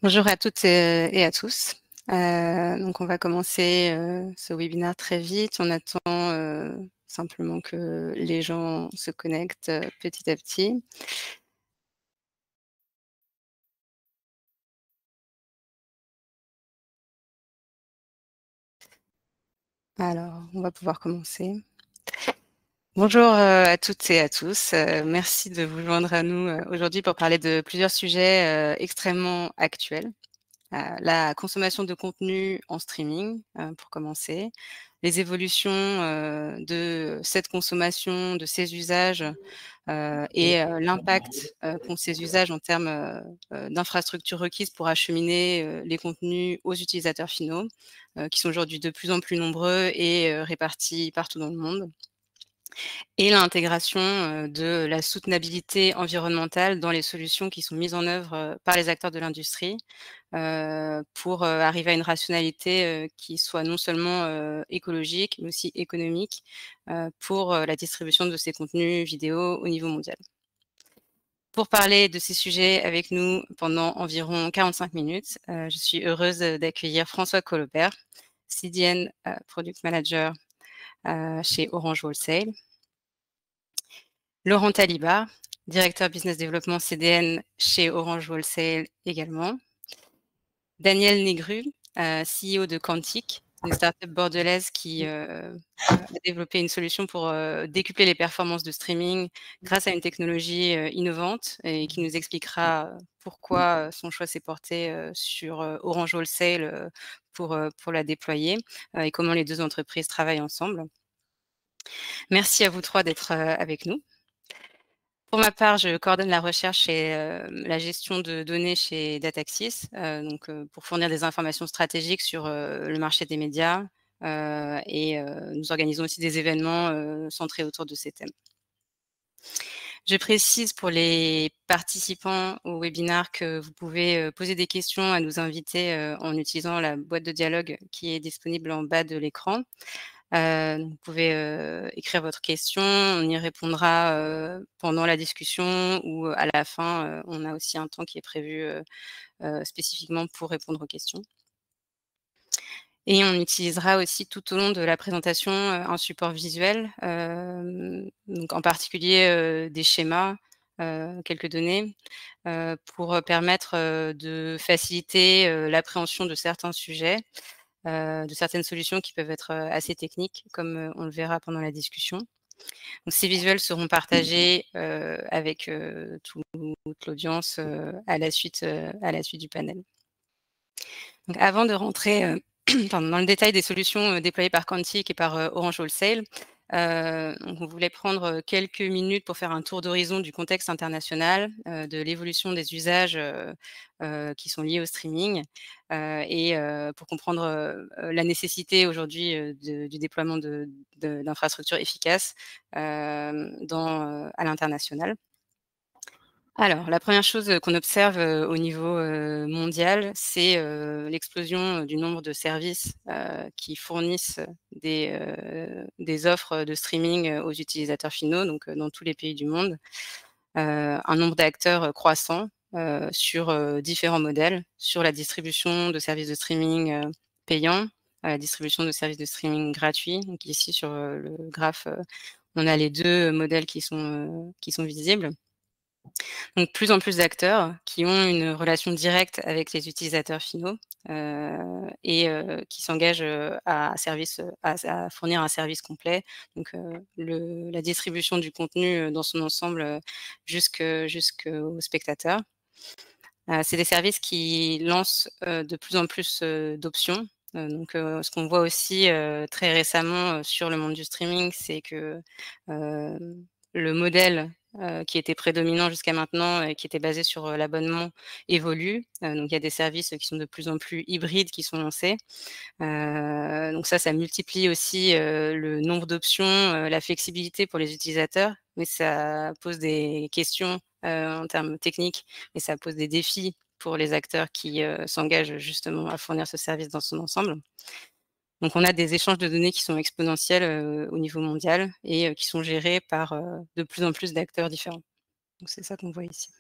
Bonjour à toutes et à tous. Donc on va commencer, ce webinaire très vite. On attend, simplement que les gens se connectent, petit à petit. Alors, on va pouvoir commencer. Bonjour, à toutes et à tous. Merci de vous joindre à nous, aujourd'hui pour parler de plusieurs sujets, extrêmement actuels. La consommation de contenu en streaming, pour commencer, les évolutions, de cette consommation, de ces usages, et l'impact, qu'ont ces usages en termes, d'infrastructures requises pour acheminer, les contenus aux utilisateurs finaux, qui sont aujourd'hui de plus en plus nombreux et répartis partout dans le monde. Et l'intégration, de la soutenabilité environnementale dans les solutions qui sont mises en œuvre, par les acteurs de l'industrie, pour, arriver à une rationalité, qui soit non seulement, écologique, mais aussi économique, pour, la distribution de ces contenus vidéo au niveau mondial. Pour parler de ces sujets avec nous pendant environ 45 minutes, je suis heureuse, d'accueillir François Colobert, CDN, Product Manager, chez Orange Wholesale. Laurent Talibar, directeur business développement CDN chez Orange Wholesale également. Daniel Négru, CEO de Quantic, une start-up bordelaise qui, a développé une solution pour, décupler les performances de streaming grâce à une technologie, innovante et qui nous expliquera, pourquoi, son choix s'est porté, sur, Orange Wholesale, pour la déployer, et comment les 2 entreprises travaillent ensemble. Merci à vous 3 d'être, avec nous. Pour ma part, je coordonne la recherche et la gestion de données chez Dataxis, pour fournir des informations stratégiques sur, le marché des médias, nous organisons aussi des événements, centrés autour de ces thèmes. Je précise pour les participants au webinaire que vous pouvez, poser des questions à nos invités, en utilisant la boîte de dialogue qui est disponible en bas de l'écran. Vous pouvez, écrire votre question, on y répondra, pendant la discussion ou à la fin, on a aussi un temps qui est prévu, spécifiquement pour répondre aux questions. Et on utilisera aussi tout au long de la présentation, un support visuel, donc en particulier, des schémas, quelques données, pour, permettre, de faciliter, l'appréhension de certains sujets, de certaines solutions qui peuvent être, assez techniques comme, on le verra pendant la discussion. Donc ces visuels seront partagés, avec, toute l'audience, à la suite du panel. Donc avant de rentrer, pardon, dans le détail des solutions, déployées par Quantic et par, Orange Wholesale, donc on voulait prendre, quelques minutes pour faire un tour d'horizon du contexte international, de l'évolution des usages, qui sont liés au streaming, pour comprendre, la nécessité aujourd'hui, du déploiement d'infrastructures efficaces, à l'international. Alors, la première chose, qu'on observe, au niveau, mondial, c'est, l'explosion, du nombre de services, qui fournissent des offres, de streaming, aux utilisateurs finaux, donc, dans tous les pays du monde. Un nombre d'acteurs, croissant, sur, différents modèles, sur la distribution de services de streaming, payants, la distribution de services de streaming gratuits. Donc ici sur, le graphe, on a les 2 modèles qui sont visibles. Donc plus en plus d'acteurs qui ont une relation directe avec les utilisateurs finaux, qui s'engagent, à fournir un service complet. Donc la distribution du contenu, dans son ensemble, jusqu'aux spectateurs. C'est des services qui lancent, de plus en plus, d'options. Ce qu'on voit aussi, très récemment, sur le monde du streaming, c'est que, le modèle, qui était prédominant jusqu'à maintenant et qui était basé sur, l'abonnement évolue. Donc il y a des services, qui sont de plus en plus hybrides qui sont lancés. Donc ça multiplie aussi, le nombre d'options, la flexibilité pour les utilisateurs, mais ça pose des questions, en termes techniques et ça pose des défis pour les acteurs qui, s'engagent justement à fournir ce service dans son ensemble. Donc on a des échanges de données qui sont exponentiels, au niveau mondial et qui sont gérés par, de plus en plus d'acteurs différents. Donc c'est ça qu'on voit ici.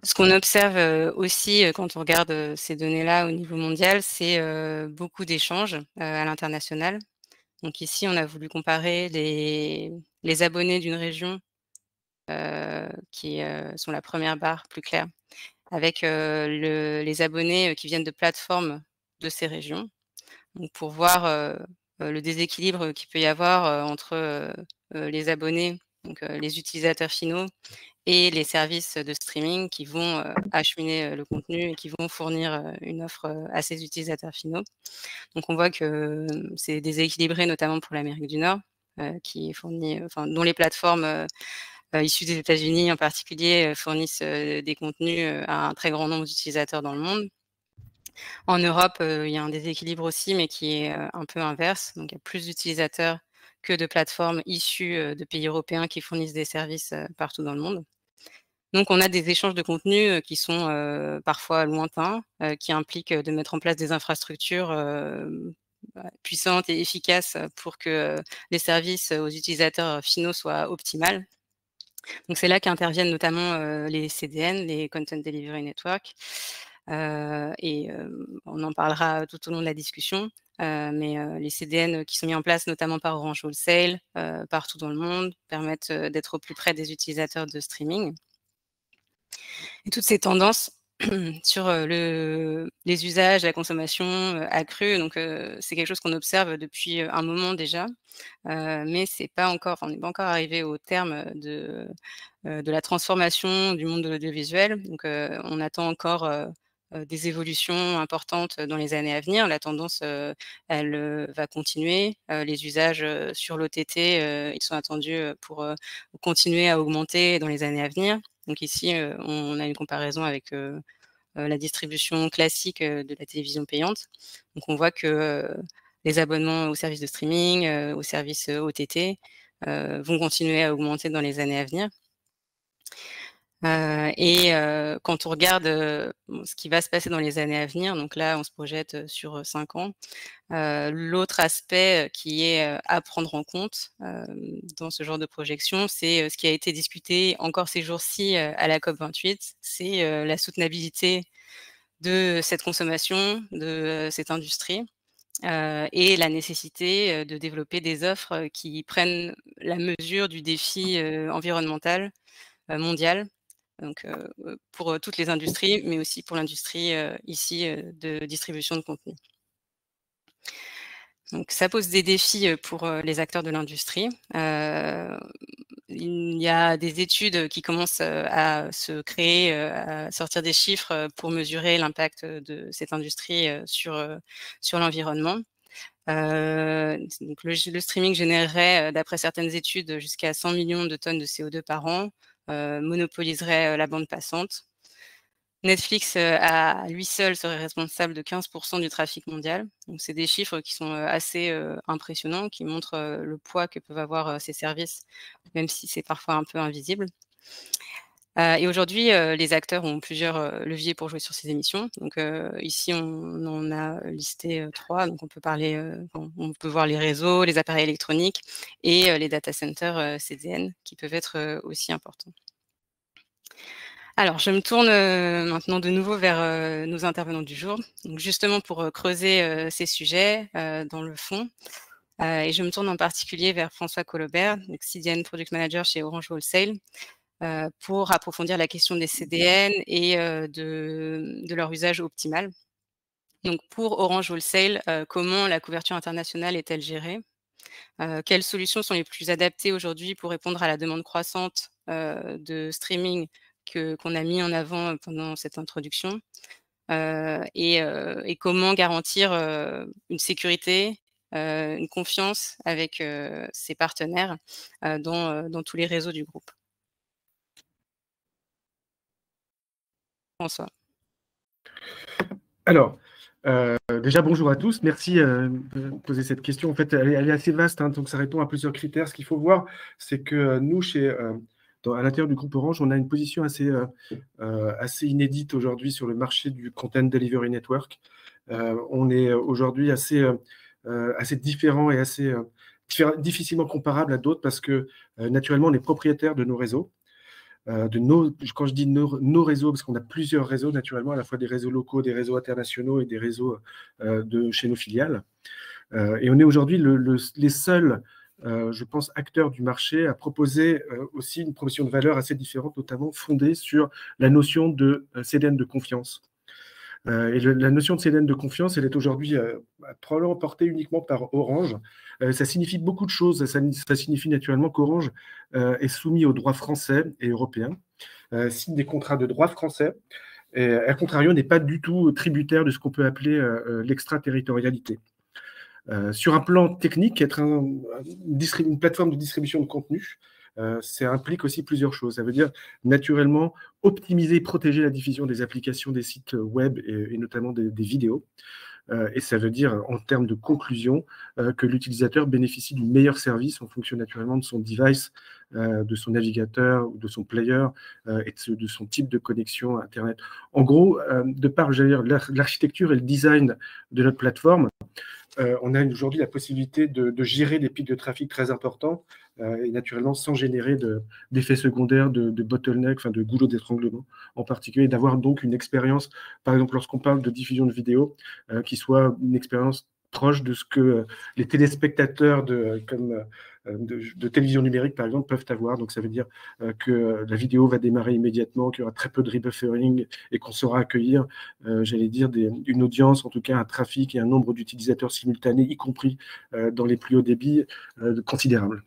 Ce qu'on observe aussi quand on regarde ces données-là au niveau mondial, c'est beaucoup d'échanges à l'international. Donc ici, on a voulu comparer les abonnés d'une région qui sont la première barre plus claire, avec les abonnés qui viennent de plateformes de ces régions. Donc pour voir le déséquilibre qu'il peut y avoir entre les abonnés, donc les utilisateurs finaux et les services de streaming qui vont acheminer le contenu et qui vont fournir une offre à ces utilisateurs finaux. Donc on voit que c'est déséquilibré notamment pour l'Amérique du Nord, qui fournit, enfin dont les plateformes issus des États-Unis en particulier, fournissent des contenus à un très grand nombre d'utilisateurs dans le monde. En Europe, il y a un déséquilibre aussi, mais qui est un peu inverse. Donc il y a plus d'utilisateurs que de plateformes issues de pays européens qui fournissent des services partout dans le monde. Donc on a des échanges de contenus qui sont parfois lointains, qui impliquent de mettre en place des infrastructures puissantes et efficaces pour que les services aux utilisateurs finaux soient optimales. Donc c'est là qu'interviennent notamment les CDN, les Content Delivery Network. On en parlera tout au long de la discussion. Mais les CDN qui sont mis en place notamment par Orange Wholesale partout dans le monde permettent d'être au plus près des utilisateurs de streaming. Et toutes ces tendances sur les usages, la consommation accrue, donc c'est quelque chose qu'on observe depuis un moment déjà, mais c'est pas encore, on n'est pas encore arrivé au terme de la transformation du monde de l'audiovisuel. Donc on attend encore des évolutions importantes dans les années à venir. La tendance, elle va continuer. Les usages sur l'OTT, ils sont attendus pour continuer à augmenter dans les années à venir. Donc ici, on a une comparaison avec la distribution classique de la télévision payante. Donc on voit que les abonnements aux services de streaming, aux services OTT vont continuer à augmenter dans les années à venir. Quand on regarde ce qui va se passer dans les années à venir, donc là on se projette sur 5 ans, l'autre aspect qui est à prendre en compte dans ce genre de projection, c'est ce qui a été discuté encore ces jours-ci à la COP28, c'est la soutenabilité de cette consommation, de cette industrie et la nécessité de développer des offres qui prennent la mesure du défi environnemental mondial. Donc pour toutes les industries, mais aussi pour l'industrie ici de distribution de contenu. Donc ça pose des défis pour les acteurs de l'industrie. Il y a des études qui commencent à se créer, à sortir des chiffres pour mesurer l'impact de cette industrie sur l'environnement. Donc le streaming générerait, d'après certaines études, jusqu'à 100 millions de tonnes de CO2 par an, monopoliserait la bande passante. Netflix, à lui seul, serait responsable de 15% du trafic mondial. Donc c'est des chiffres qui sont assez impressionnants, qui montrent le poids que peuvent avoir ces services, même si c'est parfois un peu invisible. Et aujourd'hui, les acteurs ont plusieurs leviers pour jouer sur ces émissions. Donc ici, on en a listé 3. Donc on peut voir les réseaux, les appareils électroniques et les data centers CDN qui peuvent être aussi importants. Alors, je me tourne maintenant de nouveau vers nos intervenants du jour, donc justement pour creuser ces sujets dans le fond. Et je me tourne en particulier vers François Collobert, donc CDN Product Manager chez Orange Wholesale, pour approfondir la question des CDN et de leur usage optimal. Donc pour Orange Wholesale, comment la couverture internationale est-elle gérée? Quelles solutions sont les plus adaptées aujourd'hui pour répondre à la demande croissante de streaming qu'on a mis en avant pendant cette introduction? Et comment garantir une sécurité, une confiance avec ses partenaires dans tous les réseaux du groupe? François. Alors, déjà bonjour à tous. Merci de poser cette question. En fait, elle est assez vaste, hein, donc ça répond à plusieurs critères. Ce qu'il faut voir, c'est que nous, à l'intérieur du groupe Orange, on a une position assez inédite aujourd'hui sur le marché du Content Delivery Network. On est aujourd'hui assez différent et difficilement comparable à d'autres parce que naturellement, on est propriétaire de nos réseaux. quand je dis nos réseaux, parce qu'on a plusieurs réseaux naturellement, à la fois des réseaux locaux, des réseaux internationaux et des réseaux chez nos filiales. Et on est aujourd'hui les seuls, je pense, acteurs du marché à proposer aussi une proposition de valeur assez différente, notamment fondée sur la notion de CDN de confiance. Et la notion de CDN de confiance, elle est aujourd'hui probablement portée uniquement par Orange. Ça signifie beaucoup de choses. Ça signifie naturellement qu'Orange est soumis aux droits français et européens, signe des contrats de droit français, et à contrario, n'est pas du tout tributaire de ce qu'on peut appeler l'extraterritorialité. Sur un plan technique, être une plateforme de distribution de contenu, ça implique aussi plusieurs choses. Ça veut dire naturellement optimiser et protéger la diffusion des applications des sites web et notamment des vidéos. Et ça veut dire, en termes de conclusion, que l'utilisateur bénéficie du meilleur service en fonction naturellement de son device, de son navigateur ou de son player et de son type de connexion Internet. En gros, de par l'architecture et le design de notre plateforme, on a aujourd'hui la possibilité de gérer des pics de trafic très importants et naturellement sans générer d'effets secondaires, de bottleneck, enfin de goulot d'étranglement en particulier, d'avoir donc une expérience, par exemple lorsqu'on parle de diffusion de vidéos, qui soit une expérience proche de ce que les téléspectateurs de télévision numérique, par exemple, peuvent avoir. Donc, ça veut dire que la vidéo va démarrer immédiatement, qu'il y aura très peu de rebuffering et qu'on saura accueillir, j'allais dire, une audience, en tout cas un trafic et un nombre d'utilisateurs simultanés, y compris dans les plus hauts débits, considérables.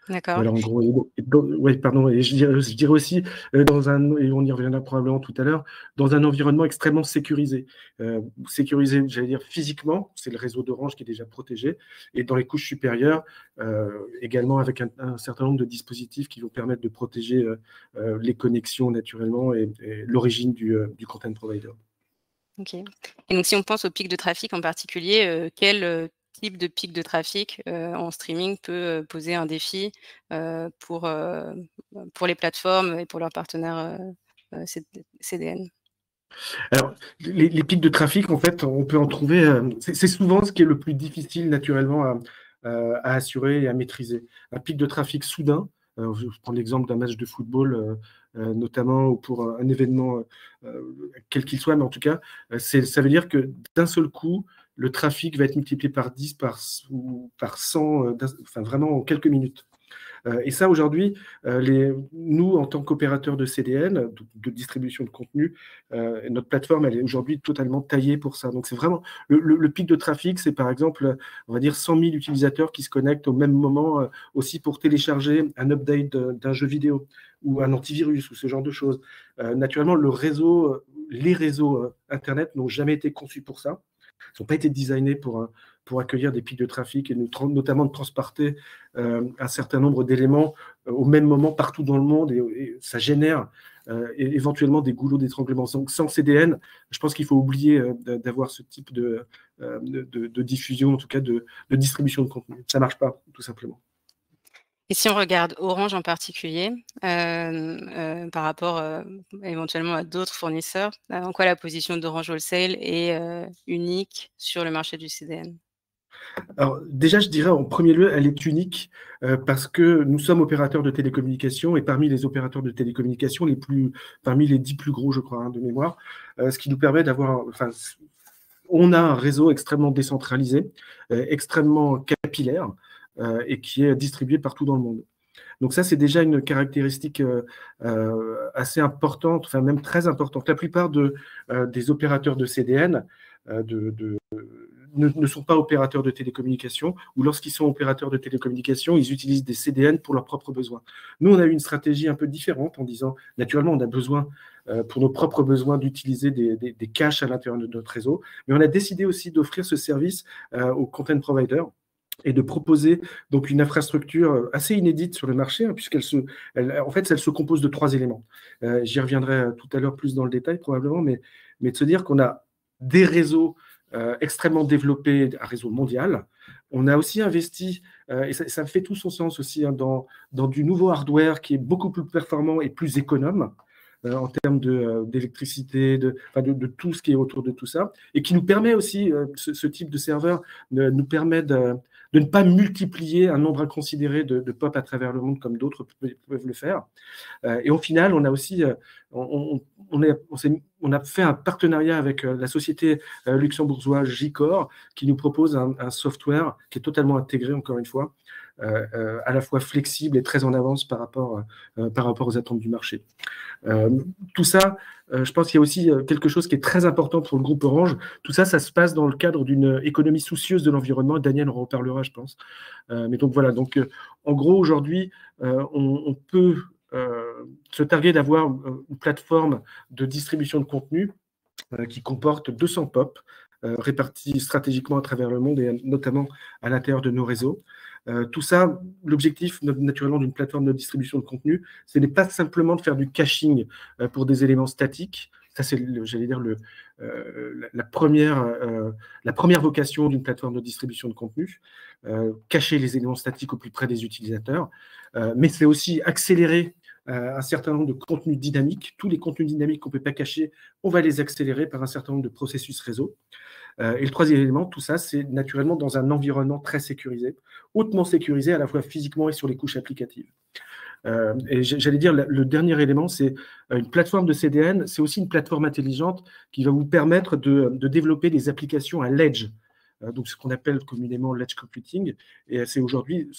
D'accord. Voilà, en gros, ouais, pardon, et je dirais aussi, et on y reviendra probablement tout à l'heure, dans un environnement extrêmement sécurisé. Sécurisé, j'allais dire, physiquement, c'est le réseau d'Orange qui est déjà protégé, et dans les couches supérieures, également avec un certain nombre de dispositifs qui vont permettre de protéger les connexions naturellement et l'origine du content provider. OK. Et donc si on pense au pic de trafic en particulier, quel type de pic de trafic, en streaming peut, poser un défi, pour les plateformes et pour leurs partenaires, CDN? Alors, les pics de trafic, en fait, on peut en trouver. C'est souvent ce qui est le plus difficile, naturellement, à assurer et à maîtriser. Un pic de trafic soudain, je prends l'exemple d'un match de football, notamment, ou pour un événement, quel qu'il soit, mais en tout cas, ça veut dire que d'un seul coup, le trafic va être multiplié par 10, ou par 100, enfin, vraiment en quelques minutes. Et ça, aujourd'hui, nous, en tant qu'opérateurs de CDN, de distribution de contenu, notre plateforme, elle est aujourd'hui totalement taillée pour ça. Donc, c'est vraiment le pic de trafic, c'est par exemple, on va dire 100 000 utilisateurs qui se connectent au même moment aussi pour télécharger un update d'un jeu vidéo ou un antivirus ou ce genre de choses. Naturellement, les réseaux Internet n'ont jamais été conçus pour ça. Ils n'ont pas été designés pour accueillir des pics de trafic et notamment de transporter un certain nombre d'éléments au même moment partout dans le monde et ça génère éventuellement des goulots d'étranglement. Donc, sans CDN, je pense qu'il faut oublier d'avoir ce type de diffusion, en tout cas de distribution de contenu. Ça ne marche pas, tout simplement. Et si on regarde Orange en particulier, par rapport, éventuellement à d'autres fournisseurs, en quoi la position d'Orange Wholesale est, unique sur le marché du CDN? Alors déjà, je dirais en premier lieu, elle est unique parce que nous sommes opérateurs de télécommunications et parmi les opérateurs de télécommunications, parmi les 10 plus gros, je crois, de mémoire, ce qui nous permet d'avoir, enfin, on a un réseau extrêmement décentralisé, extrêmement capillaire et qui est distribué partout dans le monde. Donc ça, c'est déjà une caractéristique assez importante, enfin même très importante. La plupart des opérateurs de CDN ne sont pas opérateurs de télécommunications ou lorsqu'ils sont opérateurs de télécommunications, ils utilisent des CDN pour leurs propres besoins. Nous, on a eu une stratégie un peu différente en disant, naturellement, on a besoin, pour nos propres besoins, d'utiliser des caches à l'intérieur de notre réseau, mais on a décidé aussi d'offrir ce service aux content providers et de proposer donc une infrastructure assez inédite sur le marché, hein, puisqu'elle se compose de 3 éléments. J'y reviendrai tout à l'heure plus dans le détail probablement, mais de se dire qu'on a des réseaux extrêmement développés, un réseau mondial. On a aussi investi, et ça fait tout son sens aussi, hein, dans du nouveau hardware qui est beaucoup plus performant et plus économe en termes d'électricité, de tout ce qui est autour de tout ça, et qui nous permet aussi, ce type de serveur nous permet de de ne pas multiplier un nombre inconsidéré de POP à travers le monde comme d'autres peuvent le faire. Et au final, on a aussi on a fait un partenariat avec la société luxembourgeoise J-Core qui nous propose un software qui est totalement intégré, encore une fois, à la fois flexible et très en avance par rapport aux attentes du marché. Tout ça, je pense qu'il y a aussi quelque chose qui est très important pour le groupe Orange. Tout ça, ça se passe dans le cadre d'une économie soucieuse de l'environnement. Daniel en reparlera, je pense. Mais donc voilà, donc, en gros, aujourd'hui, on peut se targuer d'avoir une plateforme de distribution de contenu qui comporte 200 POP répartis stratégiquement à travers le monde et notamment à l'intérieur de nos réseaux. Tout ça, l'objectif naturellement d'une plateforme de distribution de contenu, ce n'est pas simplement de faire du caching pour des éléments statiques. Ça, c'est, j'allais dire, la première vocation d'une plateforme de distribution de contenu, cacher les éléments statiques au plus près des utilisateurs, mais c'est aussi accélérer un certain nombre de contenus dynamiques. Tous les contenus dynamiques qu'on ne peut pas cacher, on va les accélérer par un certain nombre de processus réseau. Et le troisième élément, tout ça, c'est naturellement dans un environnement très sécurisé, hautement sécurisé à la fois physiquement et sur les couches applicatives. Et j'allais dire, le dernier élément, c'est une plateforme de CDN, c'est aussi une plateforme intelligente qui va vous permettre de développer des applications à l'edge, donc ce qu'on appelle communément l'edge computing, et c'est aujourd'hui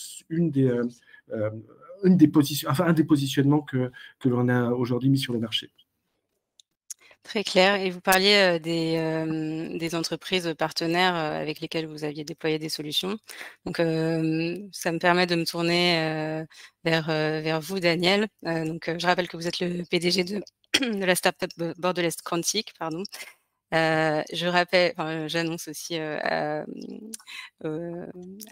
un des positionnements que l'on a aujourd'hui mis sur le marché. Très clair. Et vous parliez des entreprises partenaires avec lesquelles vous aviez déployé des solutions. Donc, ça me permet de me tourner vers vous, Daniel. Donc, je rappelle que vous êtes le PDG de la startup bordelaise Quantic, pardon. J'annonce aussi à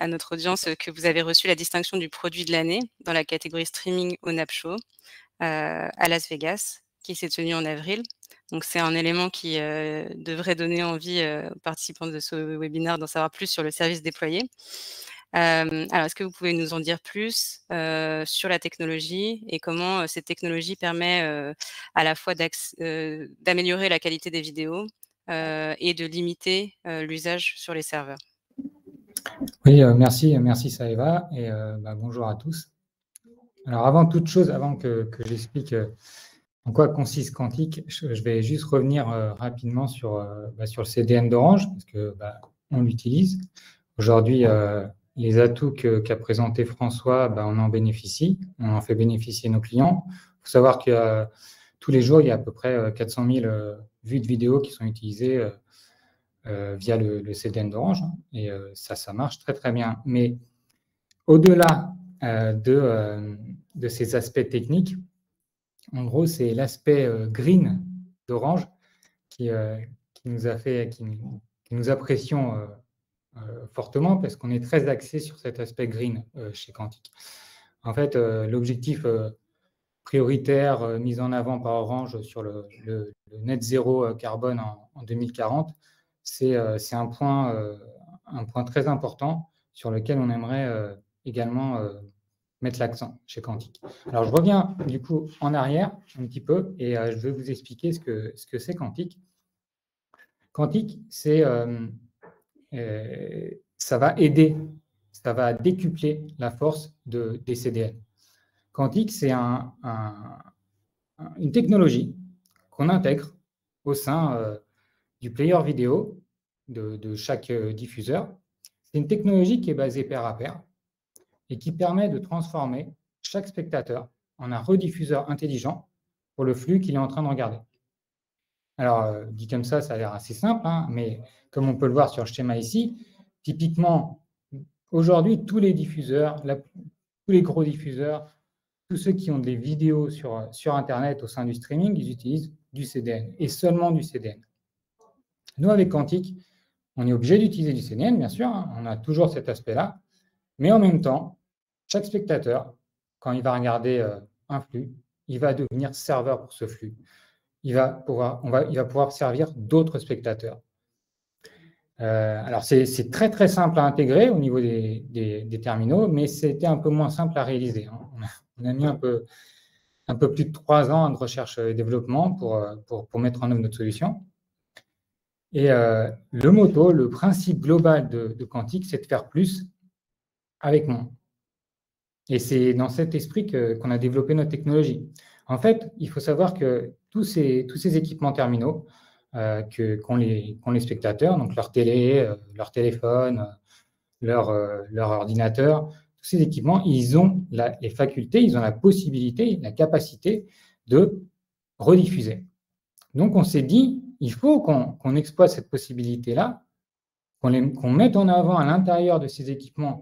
notre audience que vous avez reçu la distinction du produit de l'année dans la catégorie streaming au NAB Show à Las Vegas, qui s'est tenu en avril. Donc, c'est un élément qui devrait donner envie aux participants de ce webinaire d'en savoir plus sur le service déployé. Alors, est-ce que vous pouvez nous en dire plus sur la technologie et comment cette technologie permet à la fois d'améliorer la qualité des vidéos et de limiter l'usage sur les serveurs? Oui, merci Saeva et bonjour à tous. Alors, avant toute chose, avant que j'explique en quoi consiste Quantic, je vais juste revenir rapidement sur le CDN d'Orange, parce que on l'utilise. Aujourd'hui, les atouts qu'a présenté François, on en bénéficie, on en fait bénéficier nos clients. Il faut savoir que tous les jours, il y a à peu près 400 000 vues de vidéos qui sont utilisées via le CDN d'Orange, et ça marche très très bien. Mais au-delà de ces aspects techniques, en gros, c'est l'aspect green d'Orange qui nous apprécions fortement parce qu'on est très axé sur cet aspect green chez Quantic. En fait, l'objectif prioritaire mis en avant par Orange sur le net zéro carbone en 2040, c'est un point très important sur lequel on aimerait également mettre l'accent chez Quantic. Alors, je reviens du coup en arrière un petit peu et je vais vous expliquer ce que c'est Quantic. Quantic, ça va aider, ça va décupler la force des CDN. Quantic, c'est une technologie qu'on intègre au sein du player vidéo de chaque diffuseur. C'est une technologie qui est basée pair à pair et qui permet de transformer chaque spectateur en un rediffuseur intelligent pour le flux qu'il est en train de regarder. Alors, dit comme ça a l'air assez simple, mais comme on peut le voir sur le schéma ici, typiquement, aujourd'hui, tous les diffuseurs, tous les gros diffuseurs, tous ceux qui ont des vidéos sur Internet au sein du streaming, ils utilisent du CDN et seulement du CDN. Nous, avec Quantic, on est obligé d'utiliser du CDN, bien sûr, on a toujours cet aspect-là, mais en même temps, chaque spectateur, quand il va regarder un flux, il va devenir serveur pour ce flux. Il va pouvoir servir d'autres spectateurs. Alors, c'est très, très simple à intégrer au niveau des terminaux, mais c'était un peu moins simple à réaliser. On a mis un peu plus de 3 ans de recherche et développement pour mettre en œuvre notre solution. Et le principe global de Quantic, c'est de faire plus avec moins. Et c'est dans cet esprit qu'on a développé notre technologie. En fait, il faut savoir que tous ces équipements terminaux qu'ont les spectateurs, donc leur télé, leur téléphone, leur ordinateur, tous ces équipements, ils ont les facultés, ils ont la possibilité, la capacité de rediffuser. Donc, on s'est dit, il faut qu'on exploite cette possibilité-là, qu'on mette en avant à l'intérieur de ces équipements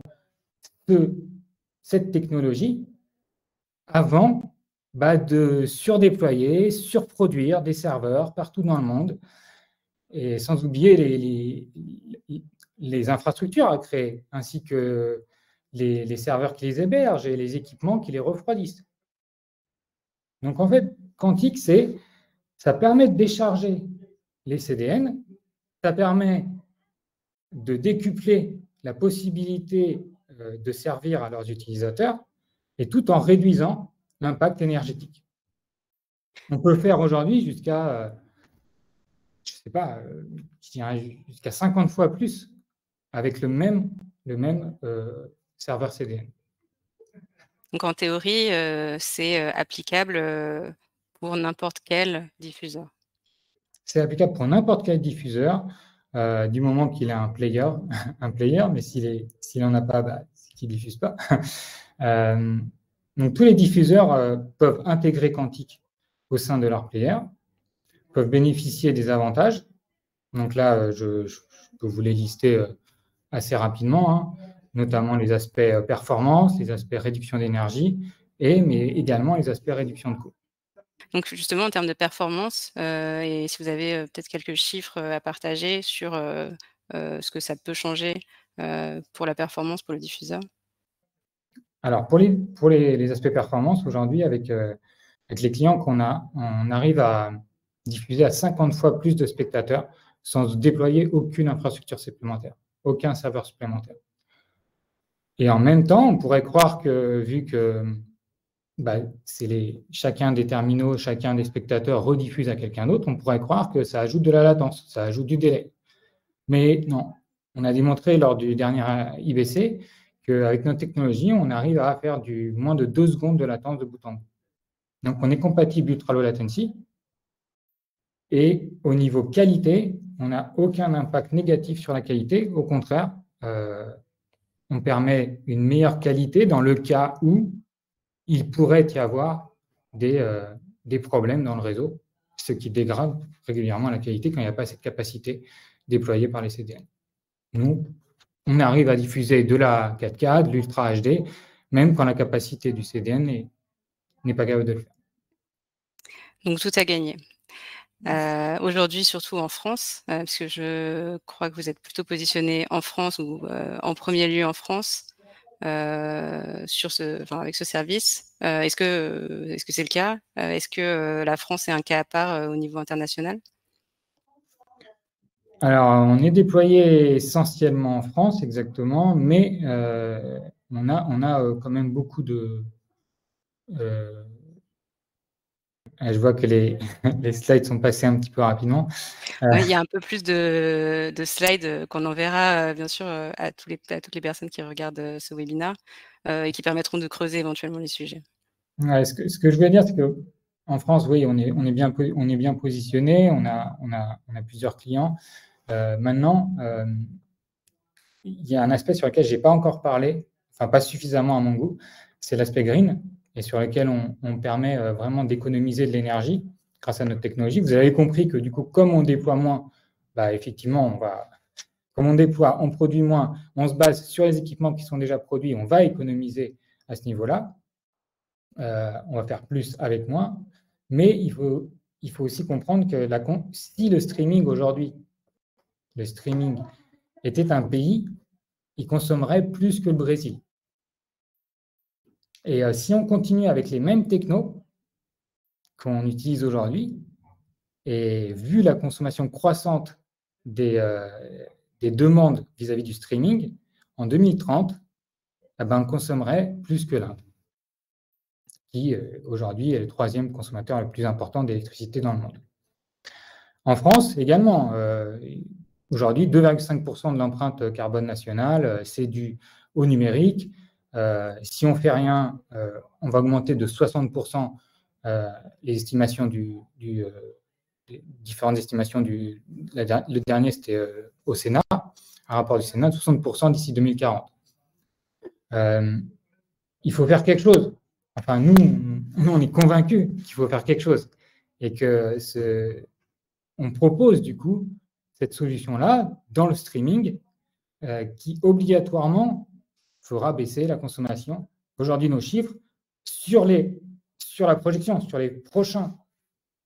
cette technologie avant de surdéployer, surproduire des serveurs partout dans le monde, et sans oublier les infrastructures à créer, ainsi que les serveurs qui les hébergent et les équipements qui les refroidissent. Donc en fait, Quantique, ça permet de décharger les CDN, ça permet de décupler la possibilité de servir à leurs utilisateurs, et tout en réduisant l'impact énergétique. On peut le faire aujourd'hui jusqu'à, je ne sais pas, jusqu'à 50 fois plus avec le même serveur CDN. Donc en théorie, c'est applicable pour n'importe quel diffuseur. C'est applicable pour n'importe quel diffuseur, du moment qu'il a un player, mais s'il n'en a pas, c'est qu'il ne diffuse pas. Donc tous les diffuseurs peuvent intégrer Quantique au sein de leur player, peuvent bénéficier des avantages. Donc là, je peux vous les lister assez rapidement, hein, notamment les aspects performance, les aspects réduction d'énergie, mais également les aspects réduction de coûts. Donc justement, en termes de performance, et si vous avez peut-être quelques chiffres à partager sur ce que ça peut changer pour la performance pour le diffuseur. Alors, pour les aspects performance, aujourd'hui, avec les clients qu'on a, on arrive à diffuser à 50 fois plus de spectateurs sans déployer aucune infrastructure supplémentaire, aucun serveur supplémentaire. Et en même temps, on pourrait croire que, vu que chacun des terminaux, chacun des spectateurs rediffuse à quelqu'un d'autre, on pourrait croire que ça ajoute de la latence, ça ajoute du délai. Mais non, on a démontré lors du dernier IBC qu'avec notre technologie, on arrive à faire du moins de 2 secondes de latence de bout en bout. Donc, on est compatible ultra low latency. Et au niveau qualité, on n'a aucun impact négatif sur la qualité. Au contraire, on permet une meilleure qualité dans le cas où il pourrait y avoir des problèmes dans le réseau, ce qui dégrade régulièrement la qualité quand il n'y a pas cette capacité déployée par les CDN. Nous, on arrive à diffuser de la 4K, de l'Ultra HD, même quand la capacité du CDN n'est pas capable de le faire. Donc tout a gagné. Aujourd'hui, surtout en France, parce que je crois que vous êtes plutôt positionné en France ou en premier lieu en France avec ce service. Est-ce que c'est le cas? Est-ce que la France est un cas à part au niveau international? Alors, on est déployé essentiellement en France, exactement, mais on a quand même beaucoup de... je vois que les slides sont passés un petit peu rapidement. Oui, il y a un peu plus de slides qu'on enverra, bien sûr, à toutes les personnes qui regardent ce webinaire et qui permettront de creuser éventuellement les sujets. Ouais, ce que je voulais dire, c'est qu'en France, oui, on est bien positionné, on a plusieurs clients. Maintenant, il y a un aspect sur lequel je n'ai pas encore parlé, enfin pas suffisamment à mon goût, c'est l'aspect green, et sur lequel on permet vraiment d'économiser de l'énergie grâce à notre technologie. Vous avez compris que du coup, comme on déploie moins, effectivement, comme on déploie, on produit moins, on se base sur les équipements qui sont déjà produits, on va économiser à ce niveau-là. On va faire plus avec moins, mais il faut aussi comprendre que si le streaming aujourd'hui, était un pays, il consommerait plus que le Brésil. Et si on continue avec les mêmes technos qu'on utilise aujourd'hui, et vu la consommation croissante des demandes vis-à-vis du streaming, en 2030, on consommerait plus que l'Inde, qui aujourd'hui est le 3e consommateur le plus important d'électricité dans le monde. En France également, aujourd'hui, 2,5% de l'empreinte carbone nationale, c'est dû au numérique. Si on ne fait rien, on va augmenter de 60% les estimations différentes estimations le dernier, c'était au Sénat, un rapport du Sénat, 60% d'ici 2040. Il faut faire quelque chose. Enfin, nous, on est convaincus qu'il faut faire quelque chose et que on propose du coup cette solution-là dans le streaming qui obligatoirement fera baisser la consommation. Aujourd'hui, nos chiffres sur la projection, sur les prochains,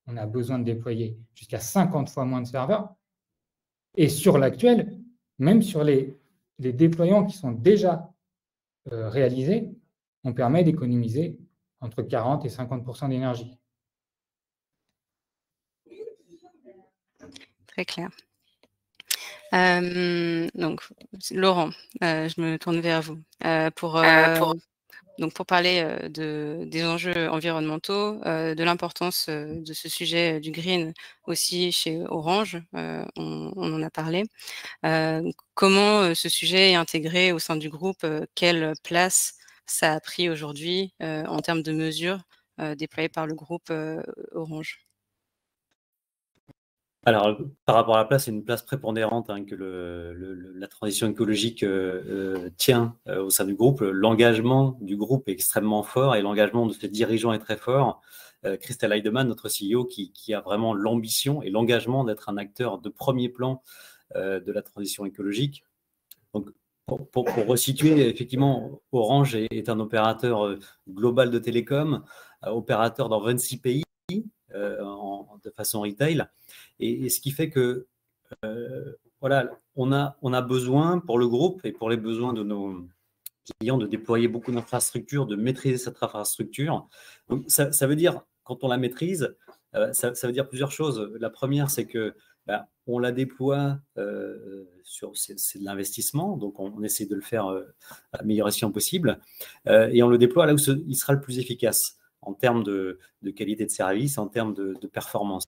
on a besoin de déployer jusqu'à 50 fois moins de serveurs. Et sur l'actuel, même sur les déploiements qui sont déjà réalisés, on permet d'économiser entre 40 et 50% d'énergie. Très clair. Donc, Laurent, je me tourne vers vous. Donc, pour parler des enjeux environnementaux, de l'importance de ce sujet du green aussi chez Orange, on en a parlé. Comment ce sujet est intégré au sein du groupe? Quelle place ça a pris aujourd'hui en termes de mesures déployées par le groupe Orange? Alors, par rapport à la place, c'est une place prépondérante que la transition écologique tient au sein du groupe. L'engagement du groupe est extrêmement fort et l'engagement de ses dirigeants est très fort. Christel Heidemann, notre CEO, qui a vraiment l'ambition et l'engagement d'être un acteur de premier plan de la transition écologique. Donc, pour resituer, effectivement, Orange est un opérateur global de télécom, opérateur dans 26 pays de façon retail. Et ce qui fait que voilà, on a besoin pour le groupe et pour les besoins de nos clients de déployer beaucoup d'infrastructures, de maîtriser cette infrastructure. Donc, ça veut dire, quand on la maîtrise, ça veut dire plusieurs choses. La première, c'est que on la déploie c'est de l'investissement, donc on essaie de le faire à la meilleure escient possible, et on le déploie là où il sera le plus efficace en termes de qualité de service, en termes de performance.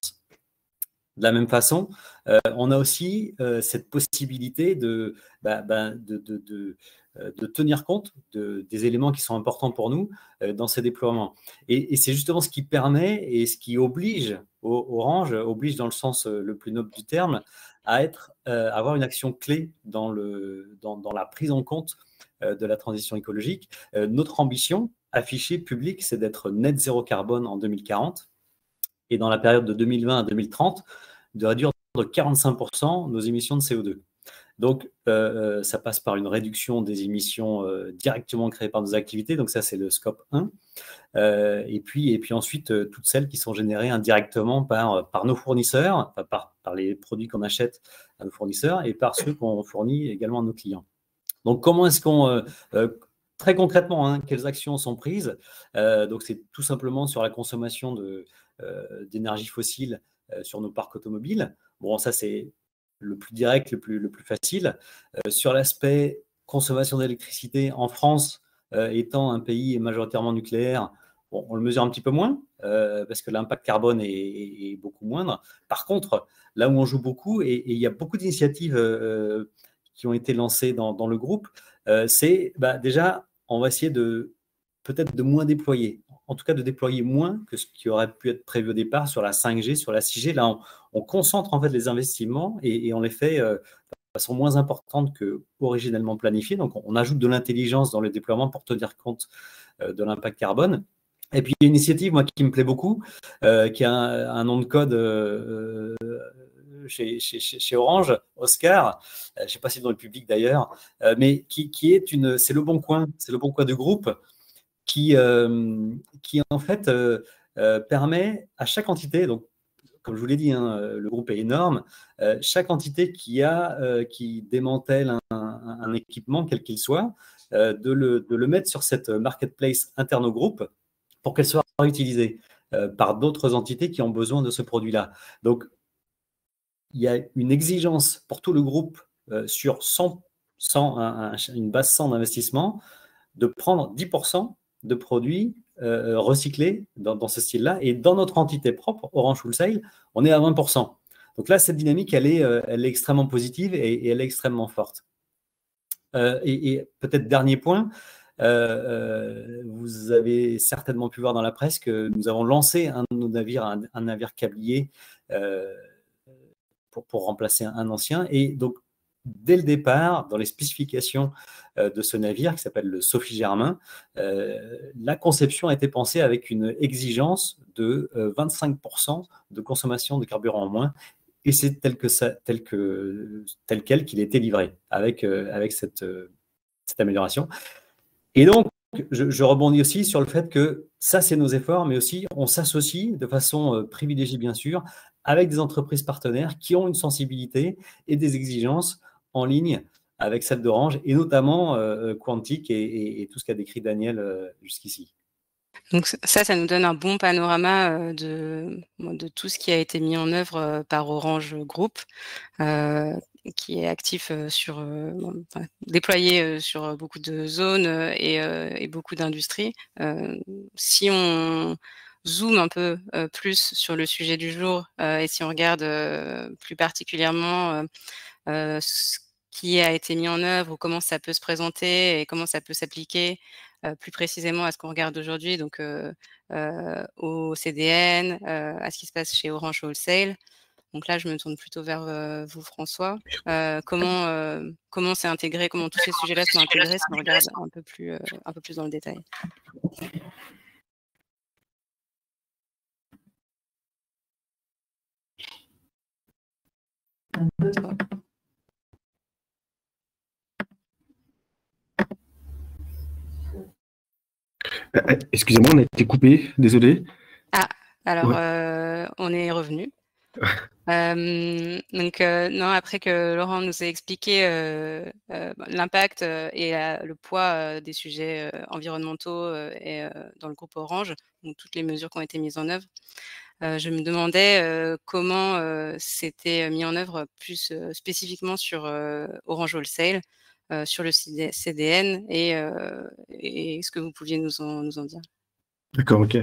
De la même façon, on a aussi cette possibilité de tenir compte des éléments qui sont importants pour nous dans ces déploiements. Et c'est justement ce qui permet et ce qui oblige Orange, oblige dans le sens le plus noble du terme, à avoir une action clé dans la prise en compte de la transition écologique. Notre ambition affichée publique, c'est d'être net zéro carbone en 2040 et dans la période de 2020 à 2030, de réduire de 45% nos émissions de CO2. Donc, ça passe par une réduction des émissions directement créées par nos activités. Donc, ça, c'est le scope 1. Et puis ensuite, toutes celles qui sont générées indirectement par nos fournisseurs, par les produits qu'on achète à nos fournisseurs et par ceux qu'on fournit également à nos clients. Donc, comment est-ce qu'on... très concrètement, quelles actions sont prises? Donc, c'est tout simplement sur la consommation d'énergie fossile sur nos parcs automobiles. Bon, ça, c'est le plus direct, le plus facile. Sur l'aspect consommation d'électricité, en France, étant un pays majoritairement nucléaire, bon, on le mesure un petit peu moins, parce que l'impact carbone est beaucoup moindre. Par contre, là où on joue beaucoup, et il y a beaucoup d'initiatives qui ont été lancées dans le groupe, c'est déjà, on va essayer peut-être de moins déployer. En tout cas, de déployer moins que ce qui aurait pu être prévu au départ sur la 5G, sur la 6G. Là, on concentre en fait les investissements et on les fait de façon moins importante que originellement planifiée. Donc, on ajoute de l'intelligence dans le déploiement pour tenir compte de l'impact carbone. Et puis, il y a une initiative, moi, qui me plaît beaucoup, qui a un nom de code chez Orange, Oscar, je ne sais pas si dans le public d'ailleurs, mais qui c'est le bon coin du groupe, qui en fait permet à chaque entité, donc comme je vous l'ai dit, le groupe est énorme, chaque entité qui démantèle un équipement, quel qu'il soit, de le mettre sur cette marketplace interne au groupe pour qu'elle soit réutilisée par d'autres entités qui ont besoin de ce produit-là. Donc, il y a une exigence pour tout le groupe sur une base 100 d'investissement de prendre 10% de produits recyclés dans ce style-là. Et dans notre entité propre, Orange Wholesale, on est à 20%. Donc là, cette dynamique, elle est extrêmement positive et elle est extrêmement forte. Et peut-être dernier point, vous avez certainement pu voir dans la presse que nous avons lancé un de nos navires, un navire câblier pour remplacer un ancien. Et donc, dès le départ, dans les spécifications de ce navire qui s'appelle le Sophie Germain, la conception a été pensée avec une exigence de 25% de consommation de carburant en moins. Et c'est tel quel qu'il était livré avec cette amélioration. Et donc, je rebondis aussi sur le fait que ça, c'est nos efforts, mais aussi on s'associe de façon privilégiée, bien sûr, avec des entreprises partenaires qui ont une sensibilité et des exigences en ligne avec celle d'Orange, et notamment Quantic et tout ce qu'a décrit Daniel jusqu'ici. Donc ça nous donne un bon panorama de tout ce qui a été mis en œuvre par Orange Group, qui est actif déployé sur beaucoup de zones et beaucoup d'industries. Si on zoome un peu plus sur le sujet du jour et si on regarde plus particulièrement ce qui a été mis en œuvre ou comment ça peut se présenter et comment ça peut s'appliquer plus précisément à ce qu'on regarde aujourd'hui, donc au CDN, à ce qui se passe chez Orange Wholesale. Donc là, je me tourne plutôt vers vous, François. Comment c'est intégré, comment tous ces sujets-là sont intégrés, si on regarde un peu plus dans le détail. Excusez-moi, on a été coupé, désolé. Ah, alors Ouais. on est revenu. Donc non, après que Laurent nous ait expliqué l'impact et le poids des sujets environnementaux et dans le groupe Orange, donc toutes les mesures qui ont été mises en œuvre, je me demandais comment c'était mis en œuvre plus spécifiquement sur Orange Wholesale, sur le CDN et ce que vous pouviez nous en dire. D'accord, ok.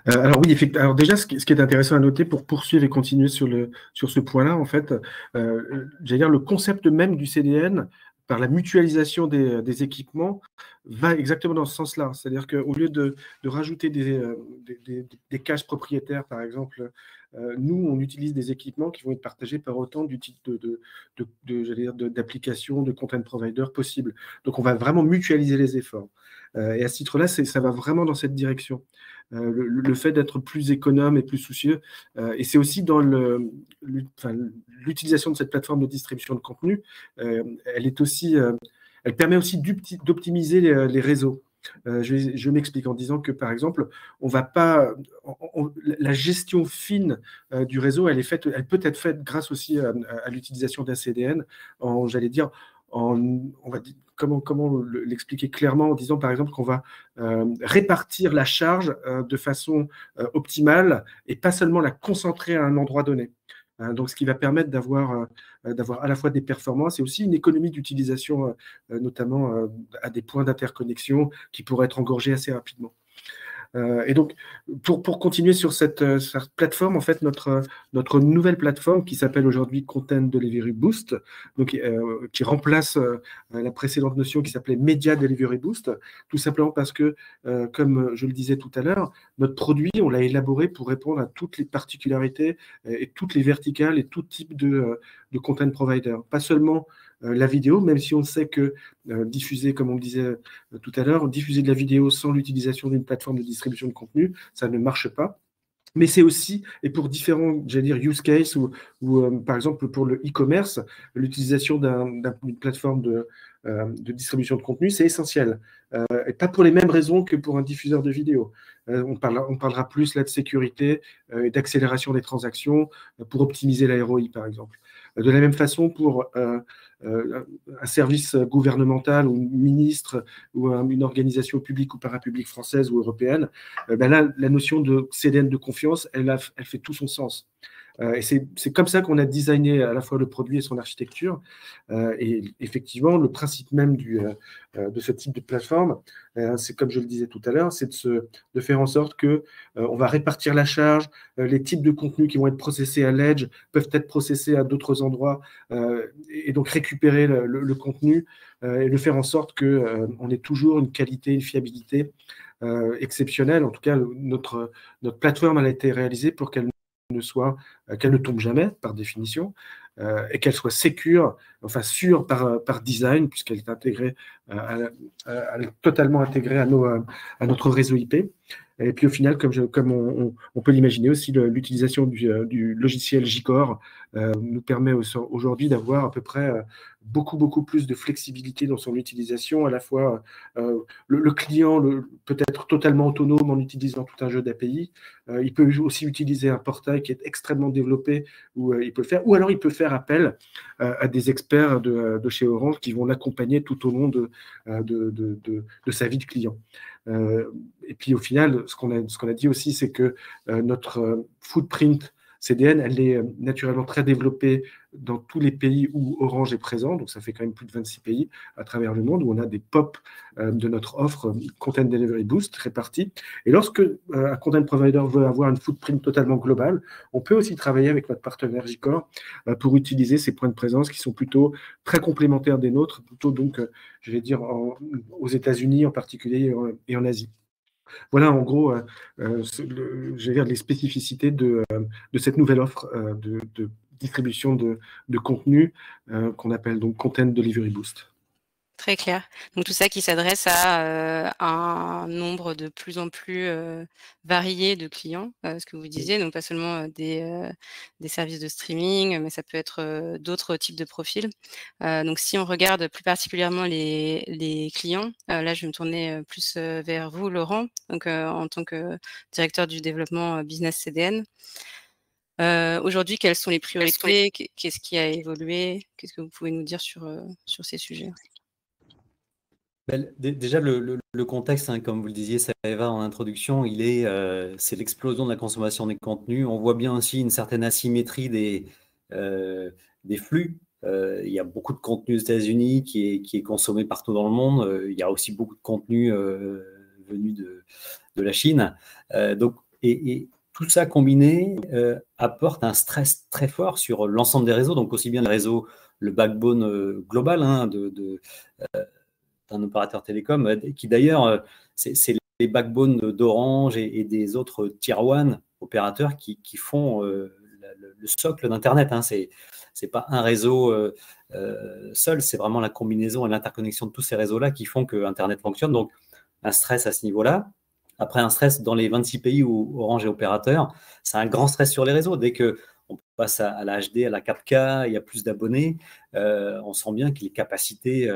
Alors oui, effectivement. Alors déjà, ce qui est intéressant à noter pour poursuivre et continuer sur ce point-là, en fait, j'allais dire le concept même du CDN, par la mutualisation des équipements, va exactement dans ce sens-là. C'est-à-dire qu'au lieu de rajouter des caches propriétaires, par exemple, nous, on utilise des équipements qui vont être partagés par autant d'applications, de content providers possibles. Donc, on va vraiment mutualiser les efforts. Et à ce titre-là, ça va vraiment dans cette direction. Le fait d'être plus économe et plus soucieux. Et c'est aussi dans l'utilisation de cette plateforme de distribution de contenu. Elle permet aussi d'optimiser les réseaux. Je m'explique en disant que, par exemple, on va pas, la gestion fine du réseau, elle peut être faite grâce aussi à l'utilisation d'un CDN, j'allais dire, on va dire, comment l'expliquer clairement en disant par exemple qu'on va répartir la charge de façon optimale et pas seulement la concentrer à un endroit donné. Donc, ce qui va permettre d'avoir à la fois des performances et aussi une économie d'utilisation, notamment à des points d'interconnexion qui pourraient être engorgés assez rapidement. Et donc, pour continuer sur cette plateforme, en fait, notre nouvelle plateforme qui s'appelle aujourd'hui Content Delivery Boost, donc, qui remplace la précédente notion qui s'appelait Media Delivery Boost, tout simplement parce que, comme je le disais tout à l'heure, notre produit, on l'a élaboré pour répondre à toutes les particularités et toutes les verticales et tout type de content provider. Pas seulement la vidéo, même si on sait que diffuser, comme on le disait tout à l'heure, diffuser de la vidéo sans l'utilisation d'une plateforme de distribution de contenu, ça ne marche pas. Mais c'est aussi, et pour différents, j'allais dire, use cases, ou par exemple pour le e-commerce, l'utilisation d'une plateforme de distribution de contenu, c'est essentiel. Et pas pour les mêmes raisons que pour un diffuseur de vidéo. On parlera plus là de sécurité et d'accélération des transactions pour optimiser la ROI, par exemple. De la même façon, pour un service gouvernemental ou ministre ou une organisation publique ou parapublique française ou européenne, là, la notion de CDN de confiance, elle fait tout son sens. Et c'est comme ça qu'on a designé à la fois le produit et son architecture. Et effectivement, le principe même de ce type de plateforme, c'est comme je le disais tout à l'heure, c'est de faire en sorte que on va répartir la charge, les types de contenus qui vont être processés à l'edge peuvent être processés à d'autres endroits, et donc récupérer le contenu et le faire en sorte qu'on ait toujours une qualité, une fiabilité exceptionnelle. En tout cas, notre plateforme elle a été réalisée pour qu'elle ne tombe jamais par définition, et qu'elle soit enfin sûre par design, puisqu'elle est intégrée, totalement intégrée à notre réseau IP. Et puis au final, comme on peut l'imaginer aussi, l'utilisation du logiciel J-Core nous permet aujourd'hui d'avoir à peu près beaucoup plus de flexibilité dans son utilisation. À la fois, le client peut être totalement autonome en utilisant tout un jeu d'API. Il peut aussi utiliser un portail qui est extrêmement développé où il peut le faire. Ou alors il peut faire appel à des experts de chez Orange qui vont l'accompagner tout au long de sa vie de client. Et puis au final, ce qu'on a dit aussi, c'est que notre footprint CDN, elle est naturellement très développée dans tous les pays où Orange est présent. Donc ça fait quand même plus de 26 pays à travers le monde où on a des POP de notre offre Content Delivery Boost répartis. Et lorsque un content provider veut avoir une footprint totalement globale, on peut aussi travailler avec notre partenaire J-Core pour utiliser ces points de présence qui sont plutôt très complémentaires des nôtres, plutôt donc, je vais dire, aux États-Unis en particulier et en Asie. Voilà en gros, je vais dire les spécificités de cette nouvelle offre de distribution de contenu qu'on appelle donc Content Delivery Boost. Très clair. Donc tout ça qui s'adresse à un nombre de plus en plus varié de clients, ce que vous disiez, donc pas seulement des services de streaming, mais ça peut être d'autres types de profils. Donc si on regarde plus particulièrement les clients, là je vais me tourner plus vers vous, Laurent, donc en tant que directeur du développement business CDN. Aujourd'hui, quelles sont les priorités? Qu'est-ce qui a évolué? Qu'est-ce que vous pouvez nous dire sur ces sujets? Déjà, le contexte, hein, comme vous le disiez, Eva, en introduction, c'est l'explosion de la consommation des contenus. On voit bien aussi une certaine asymétrie des flux. Il y a beaucoup de contenu aux États-Unis qui est consommé partout dans le monde. Il y a aussi beaucoup de contenu venu de la Chine. Et tout ça combiné apporte un stress très fort sur l'ensemble des réseaux, donc aussi bien les réseaux, le backbone global d'un opérateur télécom, qui d'ailleurs, c'est les backbones d'Orange et des autres Tier 1 opérateurs qui font le socle d'Internet. C'est pas un réseau seul, c'est vraiment la combinaison et l'interconnexion de tous ces réseaux-là qui font que Internet fonctionne. Donc, un stress à ce niveau-là. Après, un stress dans les 26 pays où Orange est opérateur, c'est un grand stress sur les réseaux. Dès qu'on passe à la HD, à la 4K, il y a plus d'abonnés, on sent bien que les capacités...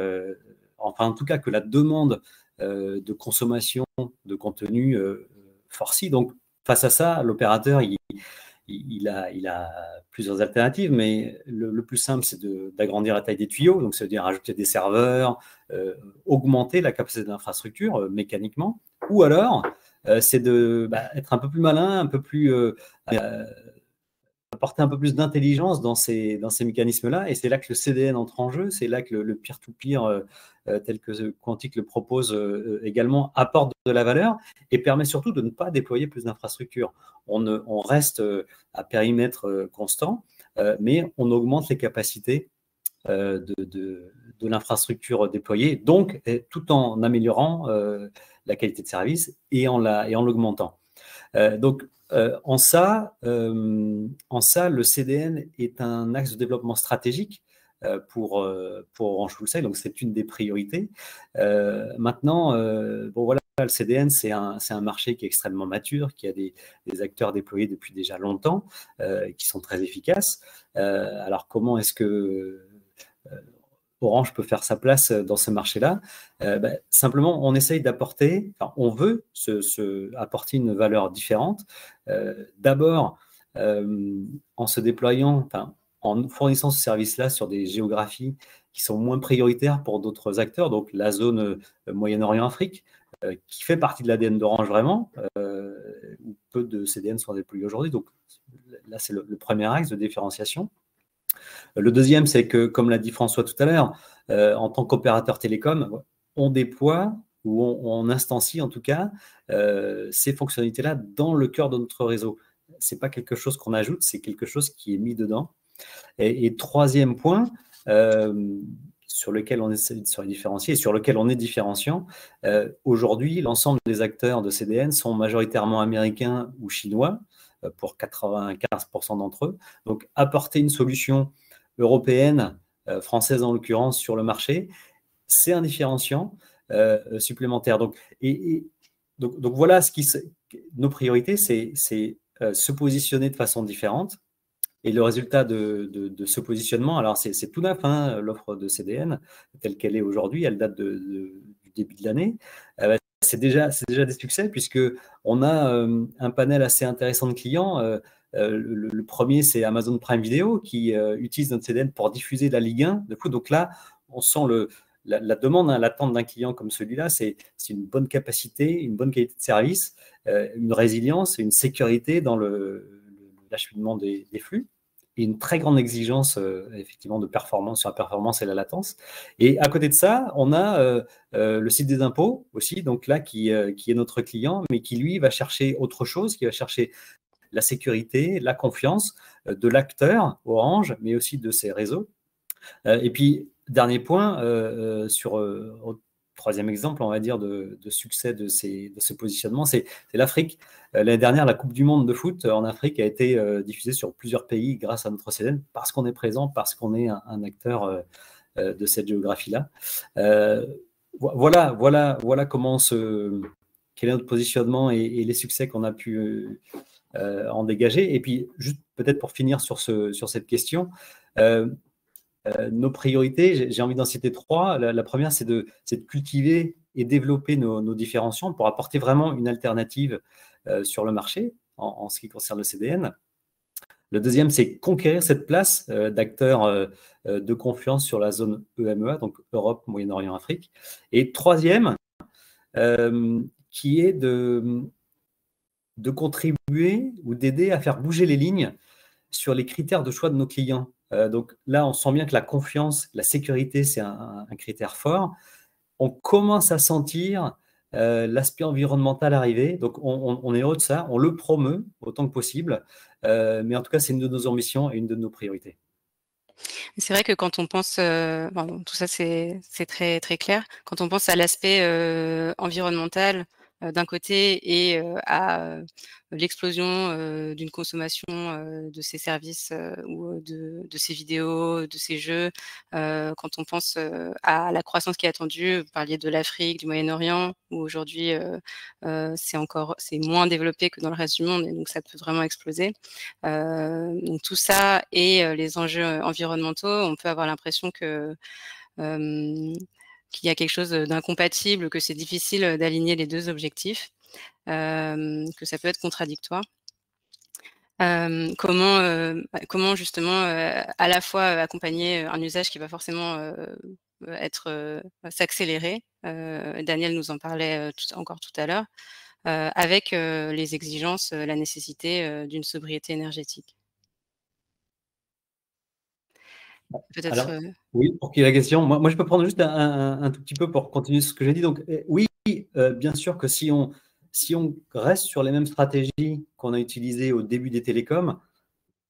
enfin en tout cas que la demande de consommation de contenu forcit. Donc face à ça, l'opérateur il a plusieurs alternatives, mais le plus simple c'est d'agrandir la taille des tuyaux, donc ça veut dire ajouter des serveurs, augmenter la capacité de l'infrastructure mécaniquement, ou alors c'est être un peu plus malin, un peu plus apporter un peu plus d'intelligence dans ces mécanismes-là, et c'est là que le CDN entre en jeu, c'est là que le peer-to-peer tel que Quantic le propose également apporte de la valeur et permet surtout de ne pas déployer plus d'infrastructures. On reste à périmètre constant, mais on augmente les capacités de l'infrastructure déployée, donc tout en améliorant la qualité de service et en l'augmentant. Donc, en ça, le CDN est un axe de développement stratégique pour Orange Wholesale, donc c'est une des priorités. Maintenant, bon voilà, le CDN, c'est un marché qui est extrêmement mature, qui a des acteurs déployés depuis déjà longtemps, qui sont très efficaces. Alors, comment est-ce que Orange peut faire sa place dans ce marché-là? Simplement, on essaye d'apporter, on veut apporter une valeur différente. D'abord, en se déployant, en fournissant ce service-là sur des géographies qui sont moins prioritaires pour d'autres acteurs, donc la zone Moyen-Orient-Afrique, qui fait partie de l'ADN d'Orange vraiment, où peu peu de CDN sont déployés aujourd'hui. Donc là, c'est le premier axe de différenciation. Le deuxième, c'est que, comme l'a dit François tout à l'heure, en tant qu'opérateur télécom, on déploie ou on instancie en tout cas ces fonctionnalités-là dans le cœur de notre réseau. Ce n'est pas quelque chose qu'on ajoute, c'est quelque chose qui est mis dedans. Et troisième point, sur lequel on essaie de se différencier et sur lequel on est différenciant, aujourd'hui, l'ensemble des acteurs de CDN sont majoritairement américains ou chinois, pour 95% d'entre eux. Donc, apporter une solution européenne, française en l'occurrence, sur le marché, c'est un différenciant supplémentaire. Donc voilà nos priorités, c'est se positionner de façon différente. Et le résultat de ce positionnement, alors c'est tout neuf, hein, l'offre de CDN, telle qu'elle est aujourd'hui, elle date du début de l'année. C'est déjà des succès, puisqu'on a un panel assez intéressant de clients. Le premier, c'est Amazon Prime Video, qui utilise notre CDN pour diffuser la Ligue 1 de foot. Donc là, on sent la demande, hein, l'attente d'un client comme celui-là, c'est une bonne capacité, une bonne qualité de service, une résilience et une sécurité dans l'acheminement des flux, et une très grande exigence effectivement de performance sur la performance et la latence. Et à côté de ça, on a le site des impôts aussi, donc là qui est notre client, mais qui lui va chercher autre chose, qui va chercher la sécurité, la confiance de l'acteur Orange, mais aussi de ses réseaux. Et puis dernier point troisième exemple, on va dire, de succès de ce positionnement, c'est l'Afrique. L'année dernière, la Coupe du Monde de foot en Afrique a été diffusée sur plusieurs pays grâce à notre CDN, parce qu'on est présent, parce qu'on est un acteur de cette géographie-là. Voilà comment quel est notre positionnement et les succès qu'on a pu en dégager. Et puis, juste peut-être pour finir sur cette question, nos priorités, j'ai envie d'en citer trois. La première, c'est de cultiver et développer nos différenciants pour apporter vraiment une alternative sur le marché en ce qui concerne le CDN. Le deuxième, c'est conquérir cette place d'acteur de confiance sur la zone EMEA, donc Europe, Moyen-Orient, Afrique. Et troisième, qui est de contribuer ou d'aider à faire bouger les lignes sur les critères de choix de nos clients. Donc là, on sent bien que la confiance, la sécurité, c'est un critère fort. On commence à sentir l'aspect environnemental arriver. Donc, on est heureux de ça. On le promeut autant que possible. Mais en tout cas, c'est une de nos ambitions et une de nos priorités. C'est vrai que quand on pense, tout ça c'est très, très clair. Quand on pense à l'aspect environnemental d'un côté et à l'explosion d'une consommation de ces services ou de ces vidéos, de ces jeux, quand on pense à la croissance qui est attendue, vous parliez de l'Afrique, du Moyen-Orient, où aujourd'hui c'est moins développé que dans le reste du monde, et donc ça peut vraiment exploser. Donc tout ça et les enjeux environnementaux, on peut avoir l'impression que qu'il y a quelque chose d'incompatible, que c'est difficile d'aligner les deux objectifs, que ça peut être contradictoire. Comment justement à la fois accompagner un usage qui va forcément s'accélérer, Daniel nous en parlait encore tout à l'heure, avec les exigences, la nécessité d'une sobriété énergétique. Peut-être. Alors, oui, pour qu'il y ait la question, moi je peux prendre juste un tout petit peu pour continuer ce que j'ai dit. Donc oui, bien sûr que si on reste sur les mêmes stratégies qu'on a utilisées au début des télécoms,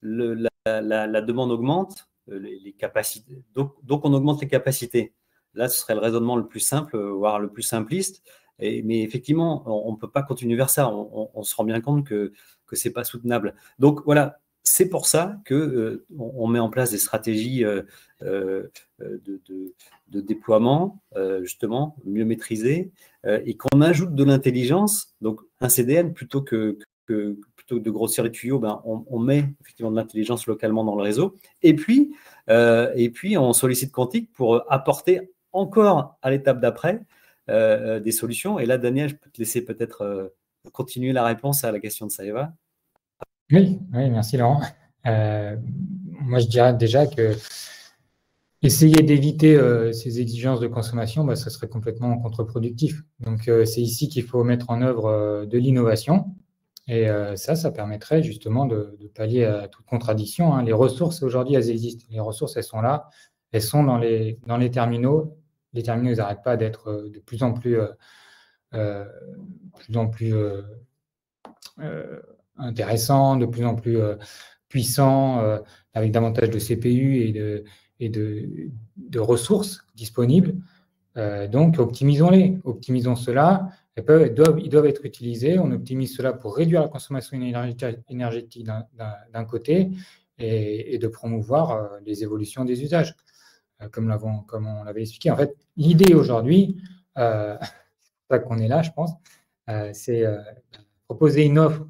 la demande augmente, les capacités. Donc on augmente les capacités. Là, ce serait le raisonnement le plus simple, voire le plus simpliste. Mais effectivement, on ne peut pas continuer vers ça. On se rend bien compte que ce n'est pas soutenable. Donc voilà. C'est pour ça qu'on met en place des stratégies de déploiement, justement, mieux maîtrisées, et qu'on ajoute de l'intelligence. Donc, un CDN, plutôt que de grossir les tuyaux, on met effectivement de l'intelligence localement dans le réseau. Et puis on sollicite Quantique pour apporter encore à l'étape d'après des solutions. Et là, Daniel, je peux te laisser peut-être continuer la réponse à la question de Saeva. Oui, merci Laurent. Moi, je dirais déjà que essayer d'éviter ces exigences de consommation, ce serait complètement contre-productif. Donc, c'est ici qu'il faut mettre en œuvre de l'innovation Et ça permettrait justement de pallier à toute contradiction, hein. Les ressources, aujourd'hui, elles existent. Les ressources, elles sont là. Elles sont dans les terminaux. Les terminaux, ils n'arrêtent pas d'être de plus en plus, intéressants, de plus en plus puissants, avec davantage de CPU et de ressources disponibles. Donc, optimisons-les. Optimisons cela. Ils doivent être utilisés. On optimise cela pour réduire la consommation énergétique d'un côté et de promouvoir les évolutions des usages, comme on l'avait expliqué. En fait, l'idée aujourd'hui, c'est ça qu'on est là, je pense, c'est proposer une offre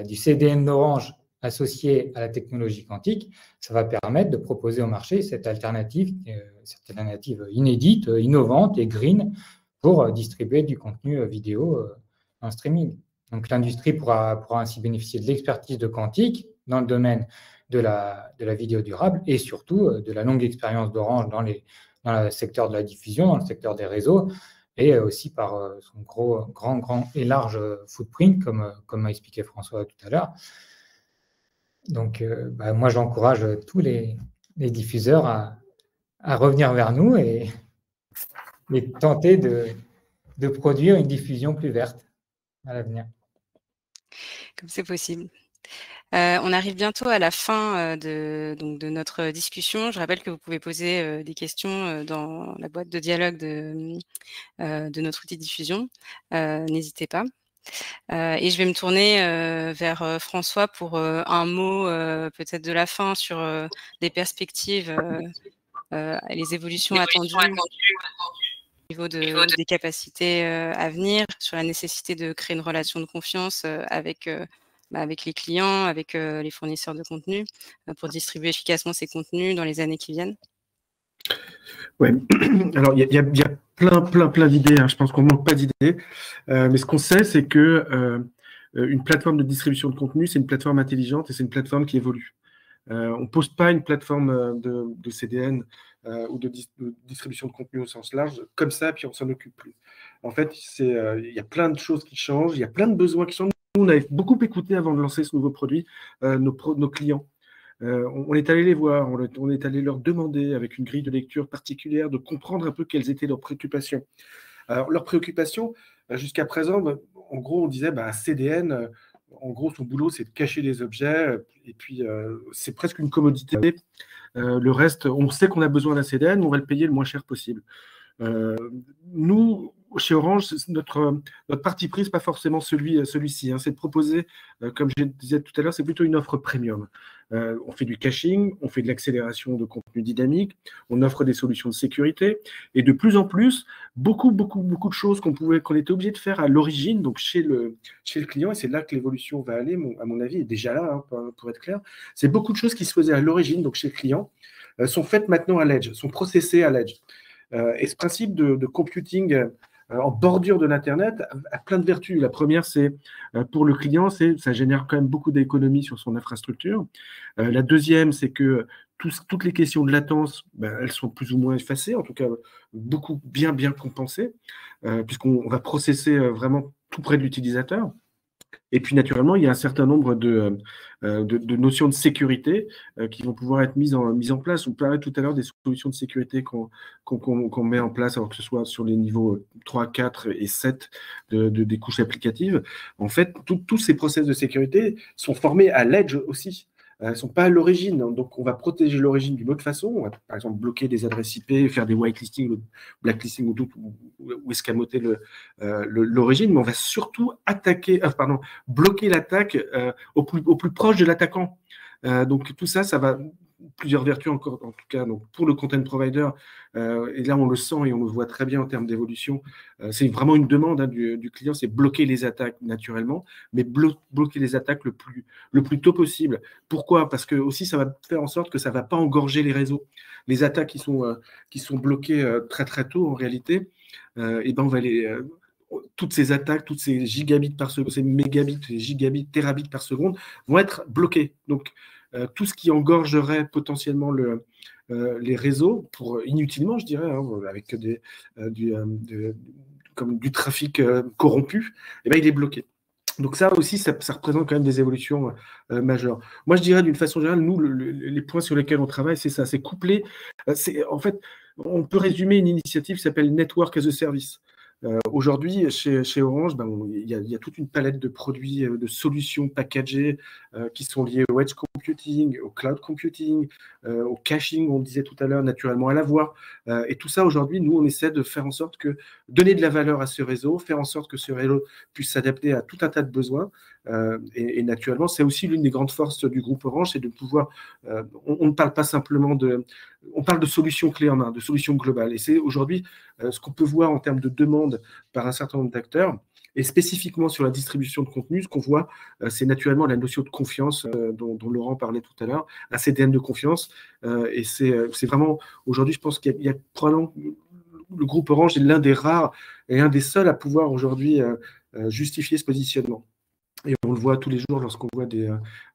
du CDN d'Orange associée à la technologie quantique. Ça va permettre de proposer au marché cette alternative inédite, innovante et green pour distribuer du contenu vidéo en streaming. Donc l'industrie pourra ainsi bénéficier de l'expertise de quantique dans le domaine de la vidéo durable et surtout de la longue expérience d'Orange dans le secteur de la diffusion, dans le secteur des réseaux, et aussi par son grand et large footprint, comme a expliqué François tout à l'heure. Donc, moi, j'encourage tous les diffuseurs à revenir vers nous et tenter de produire une diffusion plus verte à l'avenir. Comme c'est possible. On arrive bientôt à la fin de notre discussion. Je rappelle que vous pouvez poser des questions dans la boîte de dialogue de notre outil de diffusion. N'hésitez pas. Et je vais me tourner vers François pour un mot peut-être de la fin sur les perspectives et les évolutions attendues au niveau des capacités à venir, sur la nécessité de créer une relation de confiance avec les clients, avec les fournisseurs de contenu, pour distribuer efficacement ces contenus dans les années qui viennent. Ouais. Alors, il y a plein d'idées, hein. Je pense qu'on ne manque pas d'idées. Mais ce qu'on sait, c'est que une plateforme de distribution de contenu, c'est une plateforme intelligente et c'est une plateforme qui évolue. On ne pose pas une plateforme de CDN ou de distribution de contenu au sens large comme ça, puis on s'en occupe plus. En fait, il y a plein de choses qui changent, il y a plein de besoins qui changent. Nous, on avait beaucoup écouté avant de lancer ce nouveau produit nos clients. On est allé les voir, on est allé leur demander, avec une grille de lecture particulière, de comprendre un peu quelles étaient leurs préoccupations. Alors, leurs préoccupations, jusqu'à présent, en gros, on disait CDN, en gros, son boulot, c'est de cacher les objets, et puis c'est presque une commodité. Le reste, on sait qu'on a besoin d'un CDN, on va le payer le moins cher possible. Nous, chez Orange, notre parti pris, ce n'est pas forcément celui-ci. Hein. C'est de proposer, comme je disais tout à l'heure, c'est plutôt une offre premium. On fait du caching, on fait de l'accélération de contenu dynamique, on offre des solutions de sécurité, et de plus en plus, beaucoup de choses qu'on était obligé de faire à l'origine, donc chez le client, et c'est là que l'évolution va aller, à mon avis, est déjà là, hein, pour être clair. C'est beaucoup de choses qui se faisaient à l'origine, donc chez le client, sont faites maintenant à l'edge, sont processées à l'edge. Et ce principe de computing en bordure de l'Internet a plein de vertus. La première, c'est pour le client, ça génère quand même beaucoup d'économies sur son infrastructure. La deuxième, c'est que toutes les questions de latence, elles sont plus ou moins effacées, en tout cas beaucoup bien compensées, puisqu'on va processer vraiment tout près de l'utilisateur. Et puis, naturellement, il y a un certain nombre de notions de sécurité qui vont pouvoir être mises en place. On parlait tout à l'heure des solutions de sécurité qu'on met en place, alors que ce soit sur les niveaux 3, 4 et 7 des couches applicatives. En fait, tous ces process de sécurité sont formés à l'edge aussi. Elles ne sont pas à l'origine, donc on va protéger l'origine d'une autre façon. On va par exemple bloquer des adresses IP, faire des whitelisting, blacklisting ou escamoter l'origine, mais on va surtout bloquer l'attaque au plus proche de l'attaquant. Donc tout ça va plusieurs vertus encore, en tout cas, donc pour le content provider, et là on le sent et on le voit très bien en termes d'évolution, c'est vraiment une demande du client, c'est bloquer les attaques naturellement, mais bloquer les attaques le plus tôt possible. Pourquoi? Parce que aussi ça va faire en sorte que ça ne va pas engorger les réseaux. Les attaques qui sont bloquées très très tôt en réalité, et on va toutes ces attaques, toutes ces gigabits par seconde, ces mégabits, gigabits, terabits par seconde vont être bloqués. Donc, tout ce qui engorgerait potentiellement les réseaux, inutilement, je dirais, hein, avec du trafic corrompu, il est bloqué. Donc ça aussi, ça représente quand même des évolutions majeures. Moi, je dirais d'une façon générale, nous, les points sur lesquels on travaille, c'est ça, c'est couplé. En fait, on peut résumer une initiative qui s'appelle Network as a Service. Aujourd'hui, chez Orange, il y a toute une palette de produits, de solutions packagées qui sont liées au edge computing, au cloud computing, au caching, on le disait tout à l'heure, naturellement à la voix. Et tout ça, aujourd'hui, nous, on essaie de faire en sorte que donner de la valeur à ce réseau, faire en sorte que ce réseau puisse s'adapter à tout un tas de besoins. Et naturellement, c'est aussi l'une des grandes forces du groupe Orange, c'est de pouvoir. On ne parle pas simplement on parle de solutions clés en main, de solutions globales. Et c'est aujourd'hui ce qu'on peut voir en termes de demande par un certain nombre d'acteurs. Et spécifiquement sur la distribution de contenu, ce qu'on voit, c'est naturellement la notion de confiance dont Laurent parlait tout à l'heure, un CDN de confiance. Et c'est vraiment, aujourd'hui, je pense qu'il y a probablement, le groupe Orange est l'un des rares et un des seuls à pouvoir aujourd'hui justifier ce positionnement. Et on le voit tous les jours lorsqu'on voit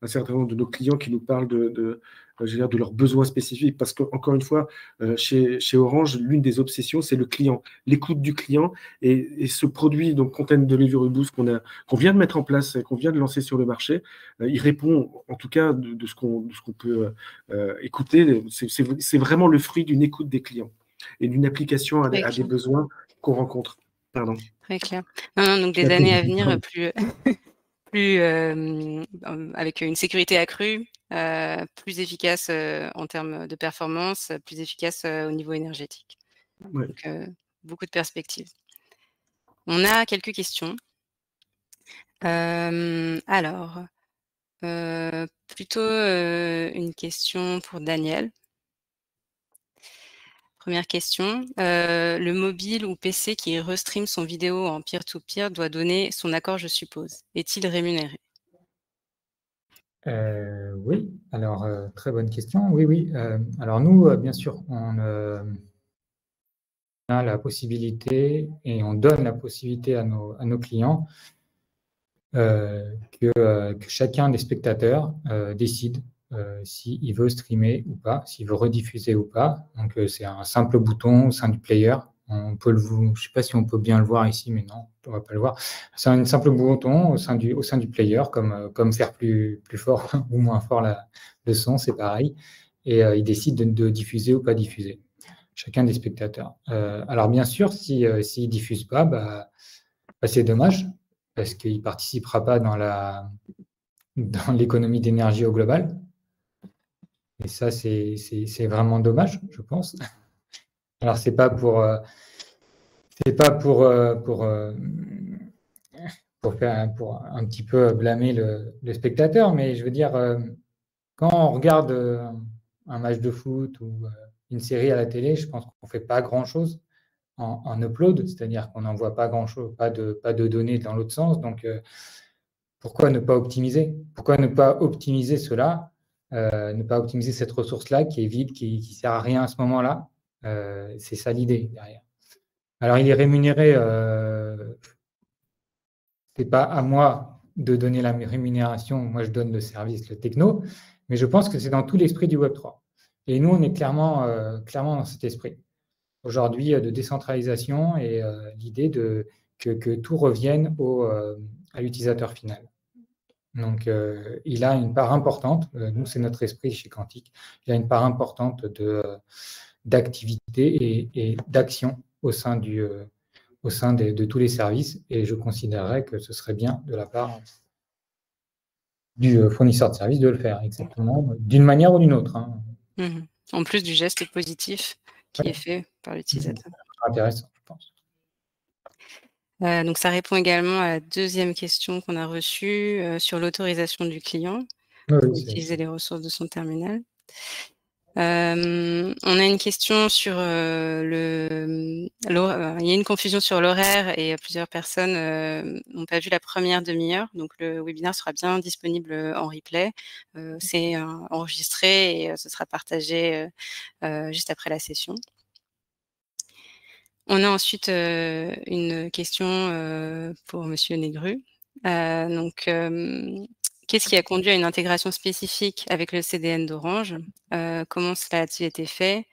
un certain nombre de nos clients qui nous parlent de leurs besoins spécifiques. Parce qu'encore une fois, chez Orange, l'une des obsessions, c'est le client, l'écoute du client. Et ce produit, donc Content Delivery Boost, qu'on vient de mettre en place, qu'on vient de lancer sur le marché, il répond, en tout cas, de ce qu'on peut écouter. C'est vraiment le fruit d'une écoute des clients et d'une application à des besoins qu'on rencontre. Pardon. Très clair. Non, donc les années à venir, avec une sécurité accrue, plus efficace en termes de performance, plus efficace au niveau énergétique. Ouais. Donc, beaucoup de perspectives. On a quelques questions. Alors, plutôt une question pour Daniel. Première question, le mobile ou PC qui restream son vidéo en peer-to-peer doit donner son accord, je suppose. Est-il rémunéré? Oui, alors très bonne question. Oui. Alors nous, bien sûr, on a la possibilité et on donne la possibilité à nos clients que chacun des spectateurs décide s'il veut streamer ou pas, s'il veut rediffuser ou pas. Donc c'est un simple bouton au sein du player. On peut je ne sais pas si on peut bien le voir ici, mais non, on ne va pas le voir. C'est un simple bouton au sein du player, comme faire plus fort ou moins fort le son, c'est pareil. Et il décide de diffuser ou pas diffuser, chacun des spectateurs. Alors bien sûr, s'il ne diffuse pas, c'est dommage, parce qu'il ne participera pas dans l'économie d'énergie au global. Et ça, c'est vraiment dommage, je pense. Alors, c'est pas pour un petit peu blâmer le spectateur, mais je veux dire, quand on regarde un match de foot ou une série à la télé, je pense qu'on ne fait pas grand-chose en upload, c'est-à-dire qu'on n'envoie pas grand-chose, pas de données dans l'autre sens. Donc, pourquoi ne pas optimiser? Pourquoi ne pas optimiser cela, ne pas optimiser cette ressource-là qui est vide, qui ne sert à rien à ce moment-là? C'est ça l'idée derrière. Alors, il est rémunéré, ce n'est pas à moi de donner la rémunération, moi je donne le service, le techno, mais je pense que c'est dans tout l'esprit du Web3. Et nous, on est clairement dans cet esprit. Aujourd'hui, de décentralisation et l'idée que tout revienne à l'utilisateur final. Donc, il a une part importante, nous c'est notre esprit chez Quantique, il a une part importante d'activité et d'action au sein de tous les services, et je considérerais que ce serait bien de la part du fournisseur de services de le faire, exactement, d'une manière ou d'une autre. Hein. En plus du geste positif qui est fait par l'utilisateur. Intéressant, je pense. Donc, ça répond également à la deuxième question qu'on a reçue sur l'autorisation du client pour utiliser les ressources de son terminal. On a une question sur il y a une confusion sur l'horaire et plusieurs personnes n'ont pas vu la première demi-heure. Donc, le webinaire sera bien disponible en replay. C'est enregistré et ce sera partagé juste après la session. On a ensuite une question pour Monsieur Négru. Qu'est-ce qui a conduit à une intégration spécifique avec le CDN d'Orange? Comment cela a-t-il été fait?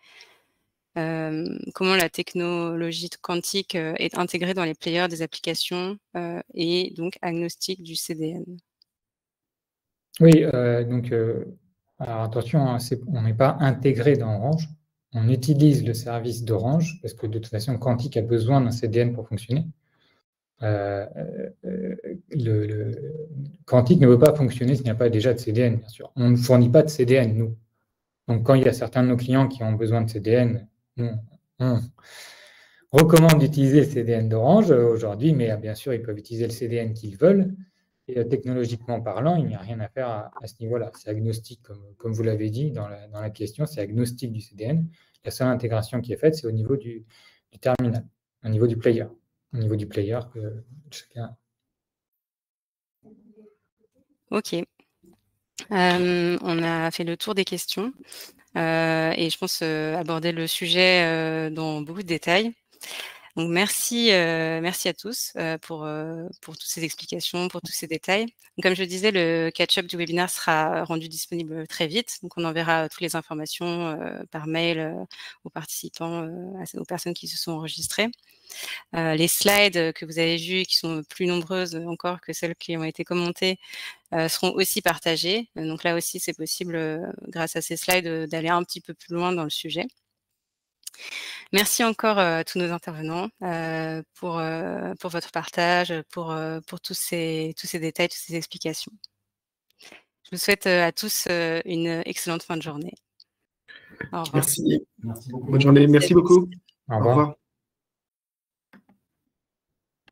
comment la technologie quantique est intégrée dans les players des applications et donc agnostique du CDN. Oui, donc alors attention, hein, on n'est pas intégré dans Orange. On utilise le service d'Orange parce que de toute façon, Quantique a besoin d'un CDN pour fonctionner. Quantique ne veut pas fonctionner s'il n'y a pas déjà de CDN, bien sûr. On ne fournit pas de CDN, nous. Donc, quand il y a certains de nos clients qui ont besoin de CDN, on recommande d'utiliser le CDN d'Orange aujourd'hui, mais bien sûr, ils peuvent utiliser le CDN qu'ils veulent. Et technologiquement parlant, il n'y a rien à faire à ce niveau-là. C'est agnostique, comme vous l'avez dit dans la question, c'est agnostique du CDN. La seule intégration qui est faite, c'est au niveau du terminal, au niveau du player. Au niveau du player que chacun. Ok. On a fait le tour des questions et je pense aborder le sujet dans beaucoup de détails. Donc merci à tous pour toutes ces explications, pour tous ces détails. Donc, comme je le disais, le catch-up du webinaire sera rendu disponible très vite. Donc on enverra toutes les informations par mail aux participants, aux personnes qui se sont enregistrées. Les slides que vous avez vus, qui sont plus nombreuses encore que celles qui ont été commentées, seront aussi partagées. Donc là aussi, c'est possible, grâce à ces slides, d'aller un petit peu plus loin dans le sujet. Merci encore à tous nos intervenants pour votre partage, pour tous ces détails, toutes ces explications. Je vous souhaite à tous une excellente fin de journée. Au revoir. Merci. Bonne journée. Merci beaucoup. Au revoir.